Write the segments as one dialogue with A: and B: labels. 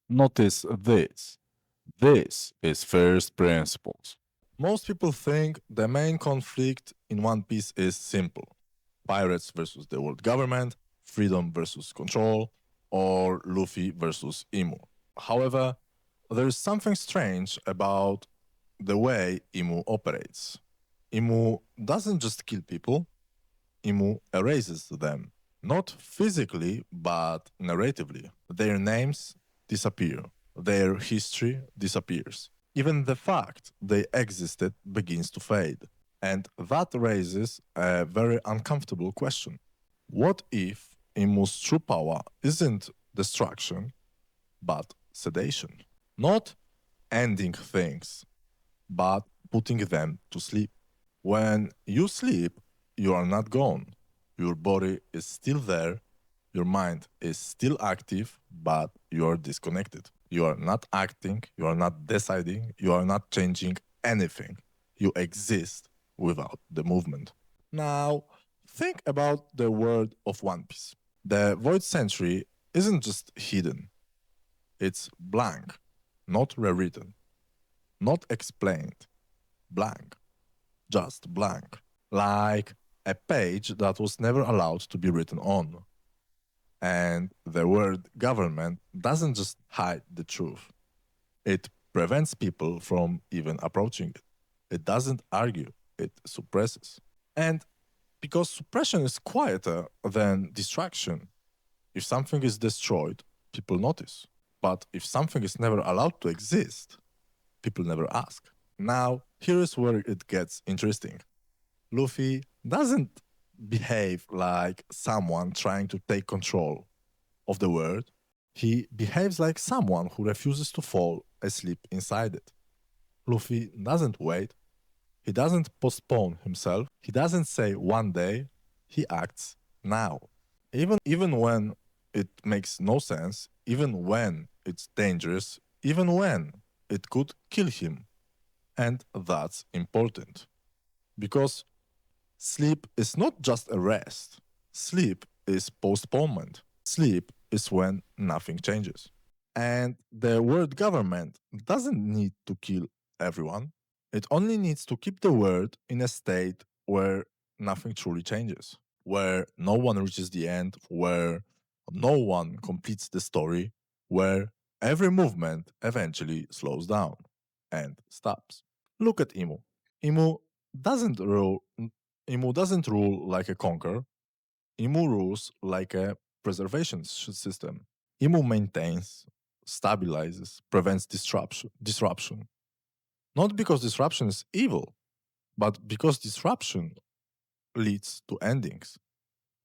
A: Notice this. This is first principles. Most people think the main conflict in One Piece is simple: pirates versus the world government, freedom versus control, or Luffy versus Imu. However, there is something strange about the way Imu operates. Imu doesn't just kill people, Imu erases them. Not physically, but narratively. Their names disappear. Their history disappears. Even the fact they existed begins to fade. And that raises a very uncomfortable question. What if Imu's true power isn't destruction, but sedation? Not ending things, but putting them to sleep. When you sleep, you are not gone. Your body is still there, your mind is still active, but you are disconnected. You are not acting, you are not deciding, you are not changing anything. You exist without the movement. Now, think about the world of One Piece. The Void Century isn't just hidden, it's blank, not rewritten, not explained, blank, just blank, like a page that was never allowed to be written on. And the word government doesn't just hide the truth, it prevents people from even approaching it. It doesn't argue, it suppresses. And because suppression is quieter than distraction, if something is destroyed, people notice. But if something is never allowed to exist, people never ask. Now, here is where it gets interesting. Luffy doesn't behave like someone trying to take control of the world. He behaves like someone who refuses to fall asleep inside it. Luffy doesn't wait. He doesn't postpone himself. He doesn't say one day. He acts now. Even when it makes no sense, even when it's dangerous, even when it could kill him. And that's important because sleep is not just a rest. Sleep is postponement. Sleep is when nothing changes. And the world government doesn't need to kill everyone. It only needs to keep the world in a state where nothing truly changes, where no one reaches the end, where no one completes the story, where every movement eventually slows down and stops. Look at Imu. Imu doesn't rule Imu doesn't rule like a conqueror. Imu rules like a preservation system. Imu maintains, stabilizes, prevents disruption. Not because disruption is evil, but because disruption leads to endings,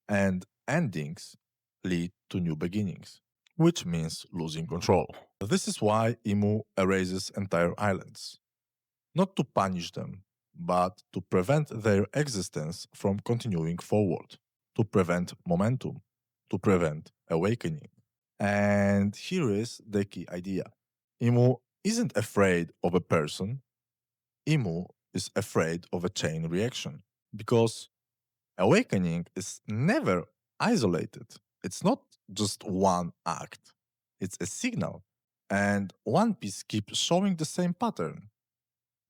A: and endings lead to new beginnings, which means losing control. This is why Imu erases entire islands, not to punish them, but to prevent their existence from continuing forward, to prevent momentum, to prevent awakening. And here is the key idea: Imu isn't afraid of a person, Imu is afraid of a chain reaction. Because awakening is never isolated, it's not just one act, it's a signal. And One Piece keeps showing the same pattern.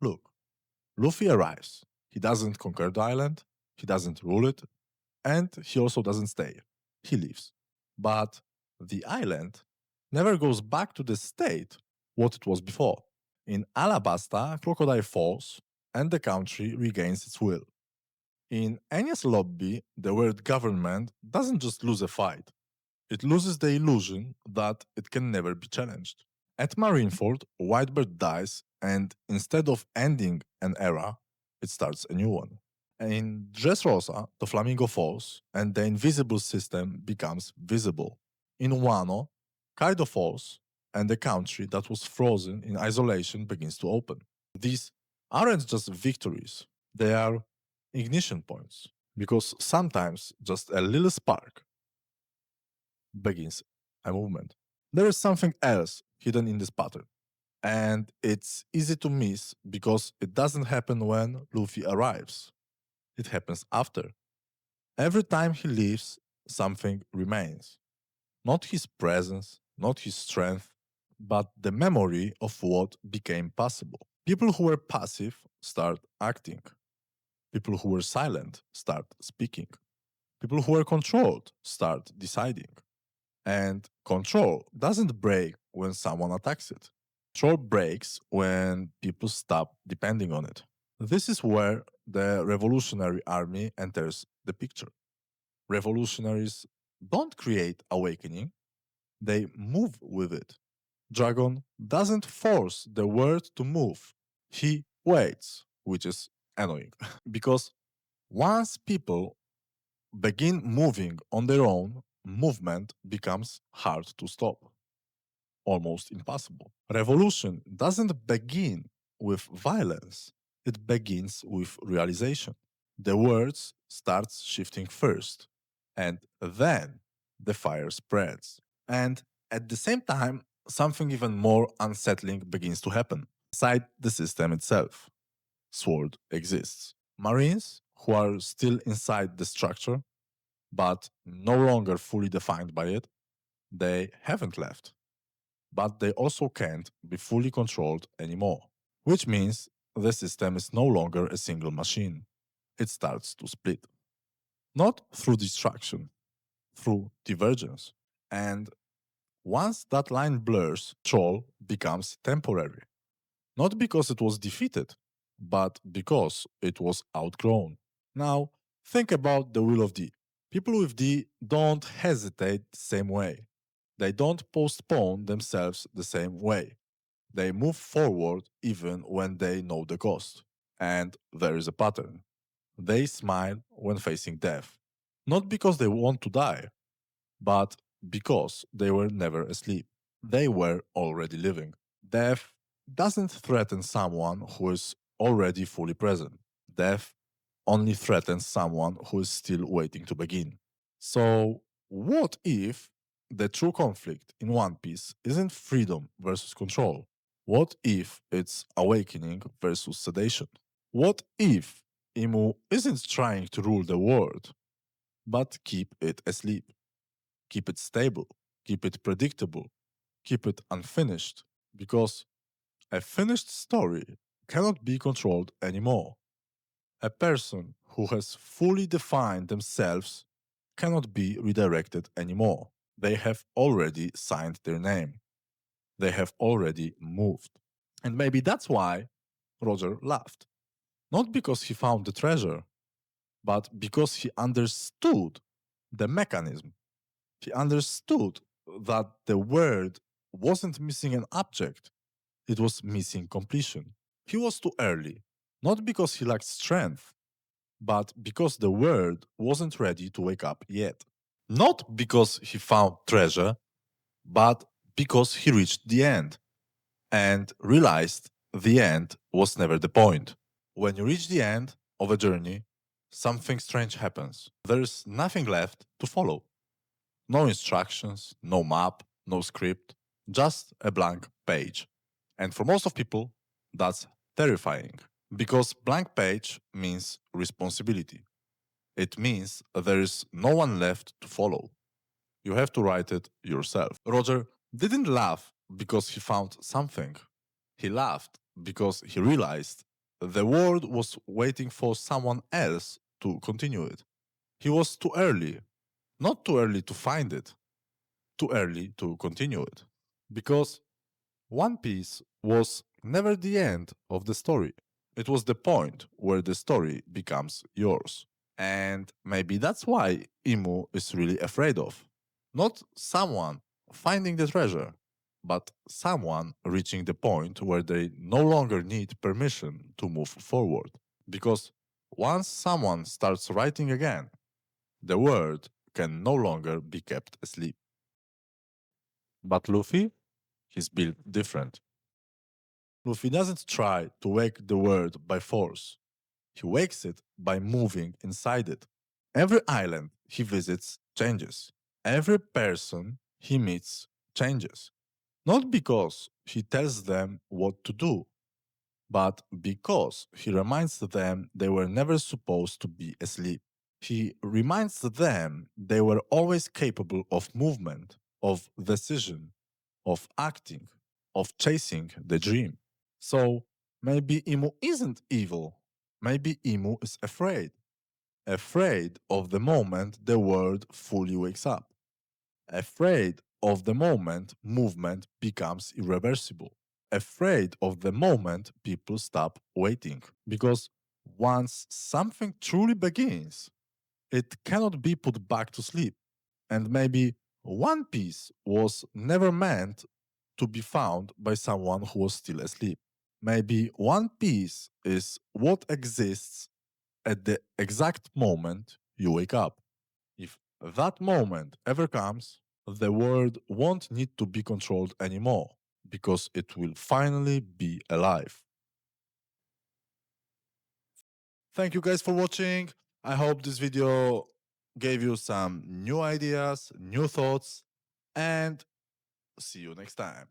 A: Look, Luffy arrives. He doesn't conquer the island, he doesn't rule it, and he also doesn't stay. He leaves. But the island never goes back to the state what it was before. In Alabasta, Crocodile falls and the country regains its will. In Enies Lobby, the world government doesn't just lose a fight, it loses the illusion that it can never be challenged. At Marineford, Whitebird dies, and instead of ending an era, it starts a new one. In Dressrosa, the flamingo falls, and the invisible system becomes visible. In Wano, Kaido falls, and the country that was frozen in isolation begins to open. These aren't just victories, they are ignition points, because sometimes just a little spark begins a movement. There is something else hidden in this pattern, and it's easy to miss because it doesn't happen when Luffy arrives. It happens after. Every time he leaves, something remains. Not his presence, not his strength, but the memory of what became possible. People who were passive start acting. People who were silent start speaking. People who were controlled start deciding. And control doesn't break when someone attacks it. Control breaks when people stop depending on it. This is where the Revolutionary Army enters the picture. Revolutionaries don't create awakening, they move with it. Dragon doesn't force the world to move, he waits, which is annoying. Because once people begin moving on their own, movement becomes hard to stop, almost impossible. Revolution doesn't begin with violence, it begins with realization. The words starts shifting first, and then the fire spreads. And at the same time, something even more unsettling begins to happen. Inside the system itself, Sword exists. Marines, who are still inside the structure, but no longer fully defined by it, they haven't left. But they also can't be fully controlled anymore, which means the system is no longer a single machine. It starts to split. Not through destruction, through divergence. And once that line blurs, control becomes temporary. Not because it was defeated, but because it was outgrown. Now, think about the will of D. People with D don't hesitate the same way. They don't postpone themselves the same way. They move forward even when they know the cost. And there is a pattern. They smile when facing death. Not because they want to die, but because they were never asleep. They were already living. Death doesn't threaten someone who is already fully present. Death only threatens someone who is still waiting to begin. So, what if the true conflict in One Piece isn't freedom versus control? What if it's awakening versus sedation? What if Imu isn't trying to rule the world, but keep it asleep? Keep it stable, keep it predictable, keep it unfinished, because a finished story cannot be controlled anymore. A person who has fully defined themselves cannot be redirected anymore. They have already signed their name. They have already moved. And maybe that's why Roger laughed. Not because he found the treasure, but because he understood the mechanism. He understood that the word wasn't missing an object, it was missing completion. He was too early, not because he lacked strength, but because the world wasn't ready to wake up yet. Not because he found treasure, but because he reached the end and realized the end was never the point. When you reach the end of a journey, something strange happens. There's nothing left to follow. No instructions, no map, no script, just a blank page. And for most of people, that's terrifying because blank page means responsibility. It means there is no one left to follow. You have to write it yourself. Roger didn't laugh because he found something. He laughed because he realized the world was waiting for someone else to continue it. He was too early, not too early to find it, too early to continue it. Because One Piece was never the end of the story. It was the point where the story becomes yours. And maybe that's why Imu is really afraid of. Not someone finding the treasure, but someone reaching the point where they no longer need permission to move forward. Because once someone starts writing again, the world can no longer be kept asleep. But Luffy, he's built different. Luffy doesn't try to wake the world by force. He wakes it by moving inside it. Every island he visits changes. Every person he meets changes. Not because he tells them what to do, but because he reminds them they were never supposed to be asleep. He reminds them they were always capable of movement, of decision, of acting. of chasing the dream. So maybe Emu isn't evil. Maybe Emu is afraid. Afraid of the moment the world fully wakes up. Afraid of the moment movement becomes irreversible. Afraid of the moment people stop waiting. Because once something truly begins, it cannot be put back to sleep. And maybe One Piece was never meant to be found by someone who was still asleep. Maybe One Piece is what exists at the exact moment you wake up. If that moment ever comes, the world won't need to be controlled anymore because it will finally be alive. Thank you guys for watching. I hope this video gave you some new ideas, new thoughts, and see you next time.